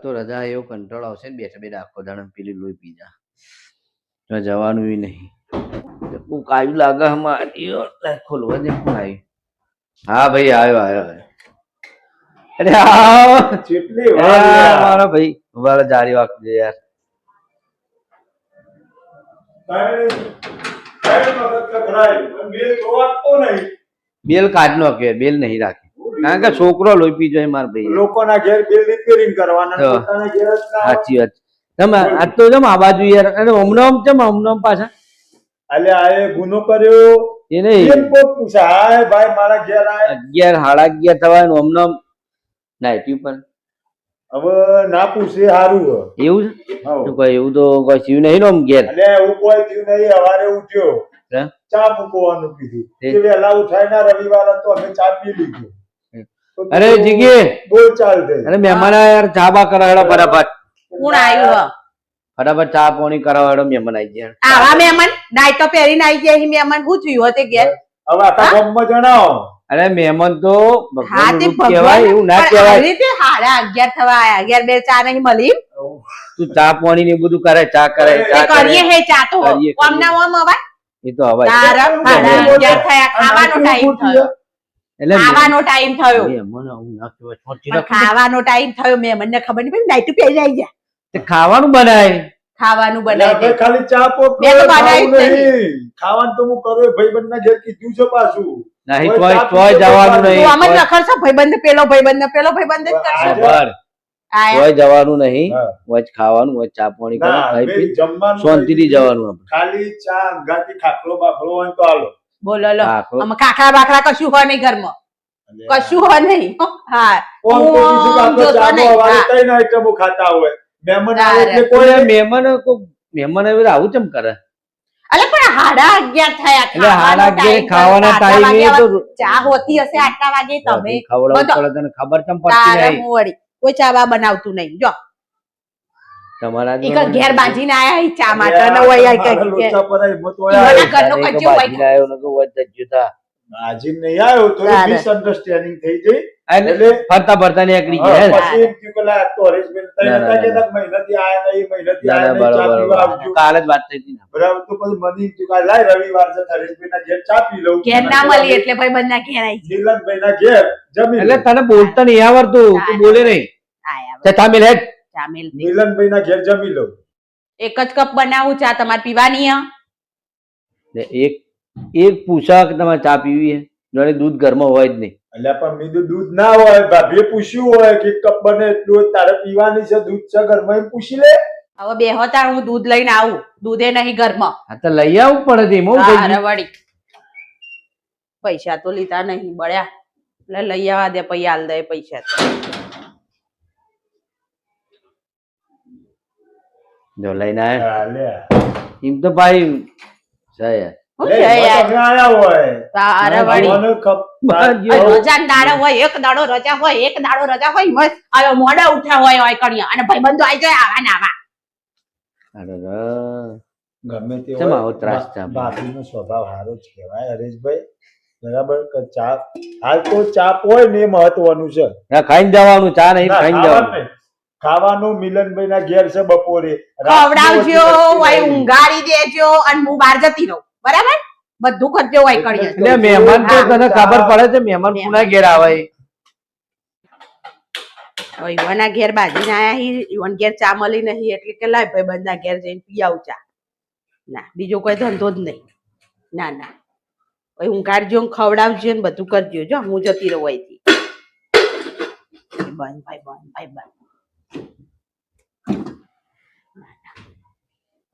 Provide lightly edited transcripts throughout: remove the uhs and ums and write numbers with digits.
તો રજા એવો કંટ્રોલ આવશે ને બેઠા બેઠા આખો દાડો પેલી લોહી પી જા જવાનું નહીં. કાયું લાગે ખોલવા દે કોણ આવ્યું? હા ભાઈ આવ્યો આવ્યો. અરે મારો ભાઈ ઉભા જારી વાગજે યાર. બેલ કાઢ નો કે બેલ નહીં રાખે કારણ કે છોકરો લોહી પી જાય માર ભાઈ. લોકોના ઘેર બિલ રિપેરિંગ કરવાના, પોતાના ઘેર સાચી વાત. તમે આ તો જમ આ બાજુ યાર અને હમણાં ચમ હમણાં પાછા અલે આએ ગુનો કર્યો એ નહીં એમ કોઈ પૂછે હાય ભાઈ મારા ઘેર આય 11 11:30 થવાનું હમણાં નાઈટી પર હવે ના પૂછે હારું એવું છે તો કોઈ એવું તો કોઈ થયું નહીં ને ઘેર અલે એવું કોઈ થયું નહીં. સવારે ઉઠ્યો ચા મૂકવાનું કીધું કે વહેલા ઉઠાય ના રવિવાર હતો અમે ચા પી લીધી. અરે જીગી બોલ ચાલ દે. અરે મહેમાન યાર ચા બા કરાવડો ફટાફટ. કોણ આવ્યું? ફટાફટ ચા પાણી કરાવડો મહેમાન આવી ગયા. આવા મહેમાન નાઈટો પહેરીને આવી જાય મહેમાન શું થયું હતું ઘેર? હવે આખા ગામમાં જણાવો. અરે મહેમાન તો ભગવાન કહેવાય એવું ના કહેવાય. રીતે 11:30 થવા આયા 11 ચા નહીં મળી. તું ચા પાણી ને બધું કરે ચા કરે ચા કરીએ હે ચા તો ઓમ ના ઓમ અવાય એ તો અવાય. 11:30 થયા ખાવાનો ટાઈમ થયો. એટલે ખાવાનો ટાઈમ થયો મને હું ના કહેવાય ખાવાનો ટાઈમ થયો મહેમાન ને ખબર નહીં પડી નાઈટ પહેરી આવી ગયા. તે ખાવાનું બનાય ખાવાનું બનાવી ખાલી ચા પોત ખાવાનું તો હું કરું ભાઈબંધ ના ઘેર કીધું છે પાછું નહીં તોય જવાનું નહીં. આમ જ નખરશો ભાઈબંધ પેલો ભાઈબંધ જ કરશો. તોય જવાનું નહીં વચ ખાવાનું વચ ચા પાણી કરો ખાઈ પી શાંતિથી જવાનું આપણે. ખાલી ચા અંગાથી ખાખરો બાખરો હોય તો હાલો. બોલો લો આમાં ખાખરા બાખરા કશું હોય નહીં ઘરમાં કશું હોય નહીં. હા ત્રણ આઈટમો ખાતા હોય મહેમાન આવું ચમ કરે? અલે પણ 11:30 થયા એટલે 11:30 ખાવાના ટાઈમે તો ચા હોતી હશે આટલા વાગે તમે ખવડાવવું પડે તને ખબર ચમ પડતી નહીં. કોઈ ચા બા બનાવતું નહીં જો તમારા એક ઘેર બાજીને આયા ચા માટે ન હોય ઘરનો કચ્ચો હોય બાજી નહીં આવ્યો તો મિસઅન્ડરસ્ટેન્ડિંગ થઈ ગઈ એટલે ફરતા ફરતા નીકળી ગયા. પછી એમ થયું કે લા તો હરેશભાઈ તને નતા કહેતા મહિનાથી આયા નહીં મહિનાથી આયા નહીં ચા પીવા આવજો. કાલે જ વાત થઈ હતી બરાબર તો પછી મને એમ થયું કે લાય રવિવાર છે હરેશભાઈ ના ઘેર ચા પી લઉં. ઘેર ના મળી એટલે ભાઈ બંધના ઘેર આવી નીલનભાઈ ના ઘેર જમી એટલે તને બોલતા નહીં આવડતું તું બોલે નહીં. ચા મિલ હેડ નીલનભાઈ ના ઘેર જમી લઉં. એક જ કપ બનાવું ચા તમારે પીવાની એક પૂછા કે તમારે ચા પીવી હે જોડે દૂધ ઘરમાં હોય જ નહીં. એટલે પણ મીઠું દૂધ ના હોય ભાભીએ પૂછ્યું હોય કે કપ બને એટલું તારે પીવાની છે દૂધ છે ઘરમાં એમ પૂછી લે. હવે બે હોતા હું દૂધ લઈને આવું દૂધે નહીં ઘરમાં. હા તો લઈ આવવું પડે વળી પૈસા તો લીધા નહીં બળ્યા એટલે લઈ આવવા દે પછી હાલ દે પૈસા જો લઈને આવ્યા એમ તો ભાઈ છે યાર. એક દાડો રજા હોય મસ્ત મોડા ઉઠ્યા હોય કણિયા અને ભાઈબંધો આવી જાય આવા ગમે તે બાપીનો સ્વભાવ સારો જ કહેવાય હરેશભાઈ. બરાબર ચા હાલ તો ચા હોય ને એ મહત્વનું છે. ખાઈને જવાનું ચા નહીં ખાઈને જવાનું. ખાવાનું મિલનભાઈ ના ઘેર છે બપોરે ખવડાવજો ઊંઘાડી દેજો અને હું બહાર જતી રહું બરાબર બધું કરજો હોય કરીએ. એટલે મહેમાન તો તને ખબર પડે છે મહેમાન કોના ઘેર આવે. ઈવાના ઘેર બાજીને આયા ઈવન ઘેર ચા મળી નહીં એટલે કે લાય ભાઈ બંધના ઘેર જઈને પી આવું ચા. ના બીજો કોઈ ધંધો જ નહીં. ના ના ભાઈ ઊંઘાડજો ખવડાવજો ને બધું કરજો જો હું જતી રહું અહીંથી. બંધ ભાઈ બંધ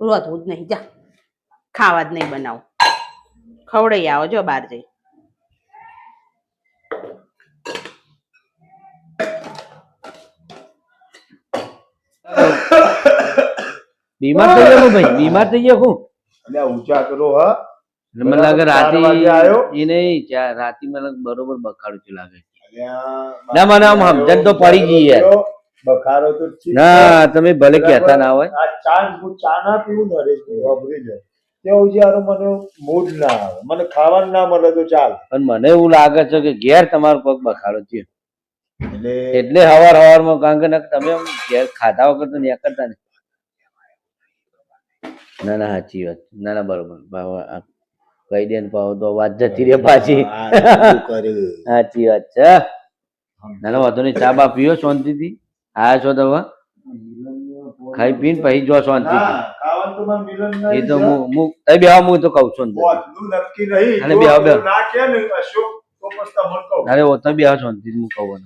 રોધવું જ નહીં જા ખાવા જ નહીં બનાવું ખવડાઈ આવો જો બહાર જઈ. બીમાર થઈ ગયો ભાઈ બીમાર થઈ ગયો હું એટલે ઊંચા કરો હા મને લાગે રાતે એ નહીં રાતે મને બરોબર બખાડું છે લાગે. ના મને આમ સમજણ તો પડી ગઈ યાર. બખારો તો ના તમે ભલે કહેતા ના હોય આ ચા ના પીવું ને હરેશભાઈ વાપરી જાય તેવું જયારે મને મૂડ ના આવે મને ખાવાનું ના મળે તો ચાલ. પણ મને એવું લાગે છે કે ઘેર તમારો પગ બખાડો છે. એટલે હવારમાં કારણ કે તમે આમ ઘેર ખાધા વગર તો ન્યા કરતા ને. ના ના સાચી વાત, ના ના બરોબર કહી દે ને પાવ તો વાત જતી રહે પાછી. સાચી વાત છે. ના ના વાંધો નહીં, ચા બા પીઓ શાંતિથી. આયા છો તમે ખાઈ પીને પછી જો શાંતિથી. એ તો હું તઈ બેહવા હું તો કઉ છું અને બેહવા બે અરે ઓ તો બેહવા શાંતિથી હું કહું.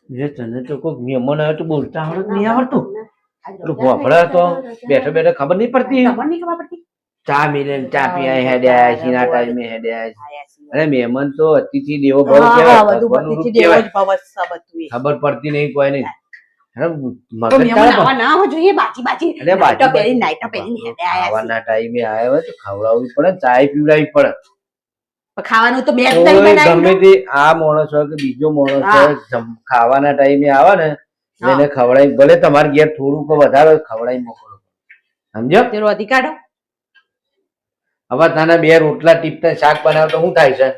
એ તને તો કોઈ મહેમાન આવે તો બોલતા આવડત નહીં આવડતું. પેલું ભોપડા તો બેઠા બેઠા ખબર નહીં પડતી. ચા મિલે ચા પીયા હેડ્યા સીના ટાઈમે હેડ્યા. અરે મહેમાન તો અતિથિ દેવો ભવ કહેવાય. ખબર પડતી નહીં કોઈ નહીં. ખાવાના ટાઈમે આવ્યા હોય તો ખવડાવવી પડે, ચાય પીવડાવી પડે. ખાવાનું તો ગમે તે આ માણસ હોય કે બીજો માણસ હોય ખાવાના ટાઈમે આવે ને એને ખવડાવી, ભલે તમારે ઘેર થોડુંક વધારે ખવડાવી મોકલો. સમજો તેનો અધિકાર. હવે તને બે રોટલા ટીપતા શાક બનાવ તો શું થાય છે?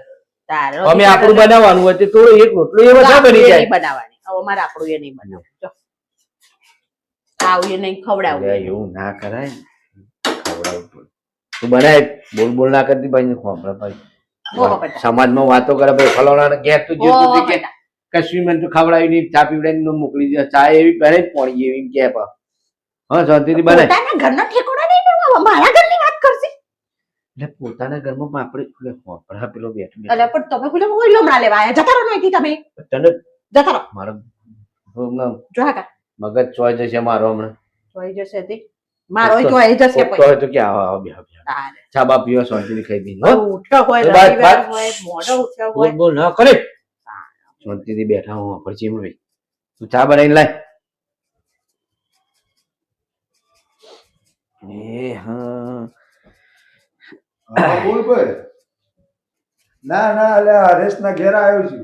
અમે આપણું બનાવવાનું હોય તો થોડો એક રોટલો એવો ના બની જાય. બનાવવાની હવે મારે આપણું એ નહીં બનાવવું. આવું એ નહીં ખવડાવું. એવું ના કરાય, ખવડાવવું પડે. તું બનાય બોલ બોલ ના કરતી ભાઈ ખોપડા ભાઈ સમાજમાં વાતો કરે ભાઈ ફલાણા ઘેર તું જોતું કે કશું મને તો ખવડાવી નહીં, ચા પીવડાવીને મોકલી દે, ચા એવી બને પોણી એવી કે હા શાંતિથી બનાય. ઘરનો ઠેકોડા નહીં મારા ઘરની વાત કરશે. એટલે પોતાના ઘરમાં આપણે ખોપડા પેલો બેઠો એટલે પણ તમે પેલો લોમડા લેવા આયા જતા રહો નહીં તમે તને જતા રહો. મારો મગજ ચોય જશે મારો હમણાં. ચોય જશે તે મારો ચોય જશે પછી તો કે આવો બે ચા બા પીવા શાંતિથી ખાઈ પી ઉઠ્યો હોય રવિવાર હોય મોડો ઉઠ્યો હોય બોલ ના કરે શાંતિથી બેઠા હું પરચી ભાઈ તું ચા બનાવીને લાય. એ હા બોલ ભાઈ. ના ના એટલે હરેશ ના ઘેર આવ્યો છું.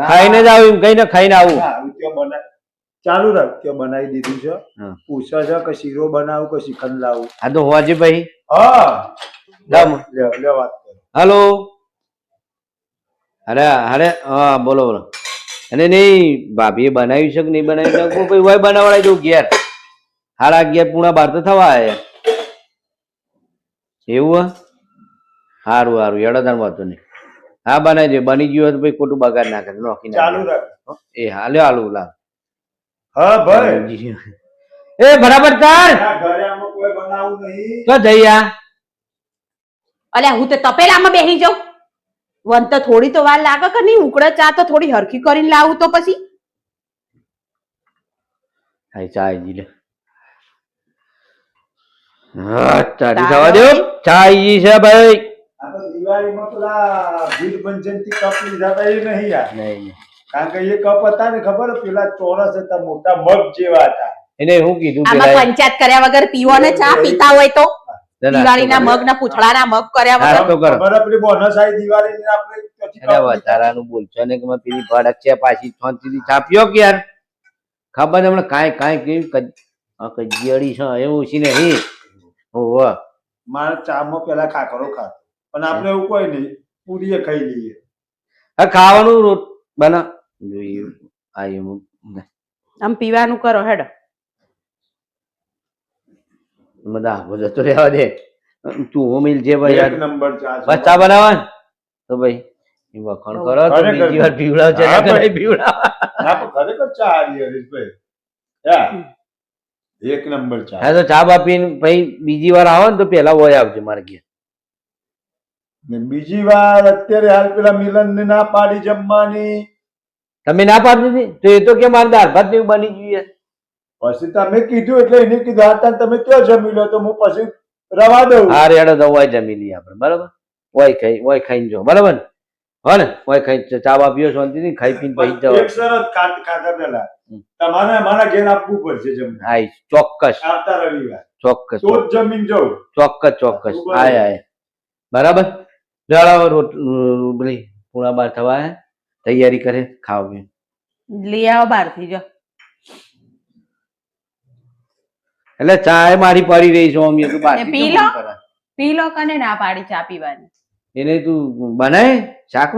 ખાઈને જ આવું કઈ ને ખાઈને આવું. ચાલુ રાખ ત્યાં બનાવી દીધું છે. પૂછે છે કે શીરો બનાવું કે શ્રીખંડ લાવું. હા તો હોવાજી ભાઈ. હા લે વાત હેલો. અરે અરે હા બોલો બોલો. અને નહીં ભાભીએ બનાવ્યું છે કે નહીં બનાવ્યું કોઈ હોય બનાવડાય જવું ઘેર 11:30 પૂણા 12 તો થવા આવ્યા. એવું સારું સારું એડોદાર વાંધો નહીં. હા બનાવી દે, બની ગયું હોય તો ભાઈ ખોટું બગાડ ના કરે નોખી ચાલુ રાખ. એ હાલ્યો હાલું લાવ. હા ભાઈ એ બરાબર કર. ઘરે આમાં કોઈ બનાવું નહીં તો જઈયા અલ્યા હું તો તપેલામાં બેસી જાઉં. વન તો થોડી તો વાર લાગે કે નહીં ઉકળે ચા તો થોડી હરખી કરીને લાવું તો પછી ચા જી લે. હા ચાટી થવા દો. ચા ઈ છે ભાઈ. આ તો દિવાળીમાં પેલા ભીડ ભંજનથી કપ લીધા હતા એ નહીં યાર. નહીં કારણ કે એ કપ હતા ને ખબર પેલા ચોરસ હતા મોટા મગ જેવા હતા. એને શું કીધું આમાં પંચાયત કર્યા વગર પીવો ને ચા પીતા હોય તો દિવાળીના મગ ના પૂછડાના મગ કર્યા વગર ખબર પેલી બોનસ આવી દિવાળીની આપણે વધારાનું બોલશો ને કે પેલી ભડક છે પાછી શાંતિથી ચા પીઓ કે યાર. ખબર ને હમણાં કાંઈ કાંઈ કેવી કજિયાળી છે એવું છે નહીં. ઓહો મારે ચામાં પેલા ખાખરો ખાતો પણ આપણે એવું કોઈ નહીં પૂરીએ ખાઈ લઈએ. હા ખાવાનું બના જોઈએ આમ પીવાનું કરો હેડો. બધા આગો જતો રહેવા દે તું મિલ જે ભાઈ એક નંબર ચા બસ ચા બનાવવા તો ભાઈ વખાણ કરો તો બીજી વાર પીવડાવ છે પીવડાવ. ખરેખર ચા આવી હરીશભાઈ એક નંબર ચા. હા તો ચા બા પીને ભાઈ બીજી વાર આવો ને તો પેલા હોય આવજો મારે ઘેર. બીજી વાર અત્યારે હાલ પેલા મિલન ને ના પાડી જમવાની. તમે ના પાડી દીધી તો એ તો કે મારે દાળ ભાત જેવું બની જોઈએ. પછી તમે કીધું એટલે એને કીધું આ તમે ક્યાં જમી લો તો હું પછી રવા દઉં. હા રેડો તો હોય જમી લઈએ આપણે બરાબર. હોય ખાઈને જો બરાબર હો ને હોય ખાઈ ચા બા પીઓ શાંતિથી ખાઈ પીને પછી જાવ. એક શરત ખાતા પેલા તમારે અમારા ઘેર આપવું પડશે જમવું. હા ચોક્કસ આવતા રવિવાર ચોક્કસ તો જ જમીન જવું. ચોક્કસ ચોક્કસ આય બરાબર. પેલી પૂણા 12 થવા તૈયારી કરે ખાવ લઈ આવો બહાર થી જો એટલે ચા મારી પડી રહી છે અમે તું ને બાકી પી કેમ લો. કરે? પી લો કને ના પાડી ચા પીવાની. એને તું બનાય શાક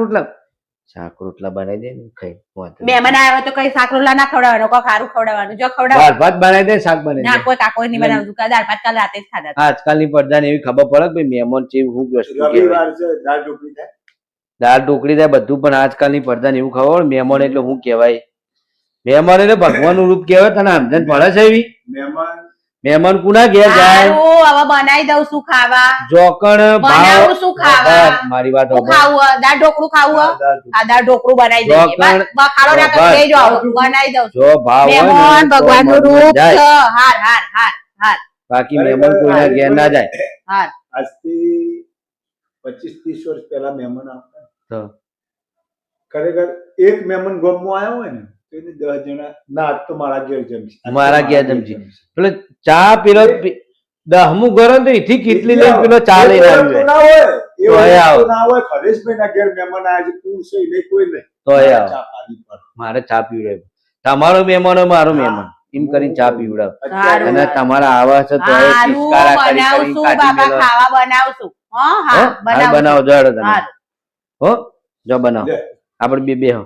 રોટલા બનાવી દે ને ખાઈ વાંધો નહીં. મહેમાન આવ્યો તો કઈ શાક રોટલા ના ખવડાવવાનો કોઈ ખારું ખવડાવવાનું જો ખવડાવ દાળ ભાત બનાવી દે શાક બનાવી ના દે કોઈ કાકો નહીં બનાવતું દાળ ભાત કાલ રાતે જ ખાધા હતા. આજકાલની પડદાને એવી ખબર પડે કે ભાઈ મહેમાન છે હું વસ્તુ કહેવાય. રવિવાર છે દાળ ઢોકળી થાય દાળ ઢોકળી થાય બધું પણ આજકાલની પડદાને એવું ખબર પડે મહેમાન એટલે શું કહેવાય. મહેમાન એટલે ભગવાનનું રૂપ કહેવાય. તને સમજણ પડે છે એવી? મહેમાન મહેમાન કુના ઘેર જાય સારું, હવે બનાવી દઉં શું ખાવા જોકણ બનાવું શું ખાવા? ભાવ મારી વાત શું સાંભળ. ખાવું હે? દાળ ઢોકળું ખાવું હે? દાળ ઢોકળી. આ દાળ ઢોકળું બનાવી દઈએ ચોકણ, બસ, બસ, ખાડો ના બસ. કરી જાઓ બનાવી દઉં છું. જો ભાવ હોય ને મહેમાન તો ભગવાનનું મહેમાન રૂપ જાય. છે. હાર હાર હાર હાર બાકી મહેમાન કોઈના ઘેર ના જાય. હાર આજથી 25-30 વર્ષ પહેલા મહેમાન આવતા તો ખરેખર એક મહેમાન ગામમાં આવ્યો હોય ને તો એને 10 જણા ના આજ તો મારા ઘેર જમશે આજ તો મારા ઘેર જમશે. પેલો ચા પેલો 10મું ઘર હોય ને તો એથી કેટલી લઈને પેલો ચા લઈને આવી ના હોય એ તો એ આવો. વસ્તુ ના હોય ખરેશભાઈ ના ઘેર મહેમાન આવ્યા છે તું છે નહીં કોઈ નહીં તો એ આવો. ચા પાડી પર મારે ચા પીવડાવ. તમારો મહેમાન હોય મારો મહેમાન એમ કરીને ચા પીવડાવ. સારું. અને તમારા આવા છે તો એ હારું પિચકારા કરી બનાવશું કરીને કાઢી બાબા મેલો. ખાવા બનાવશું હા હો? હા હાલ બનાવો જો હેડો તમે. હારું. હો જો બનાવો લે. આપણે બે હો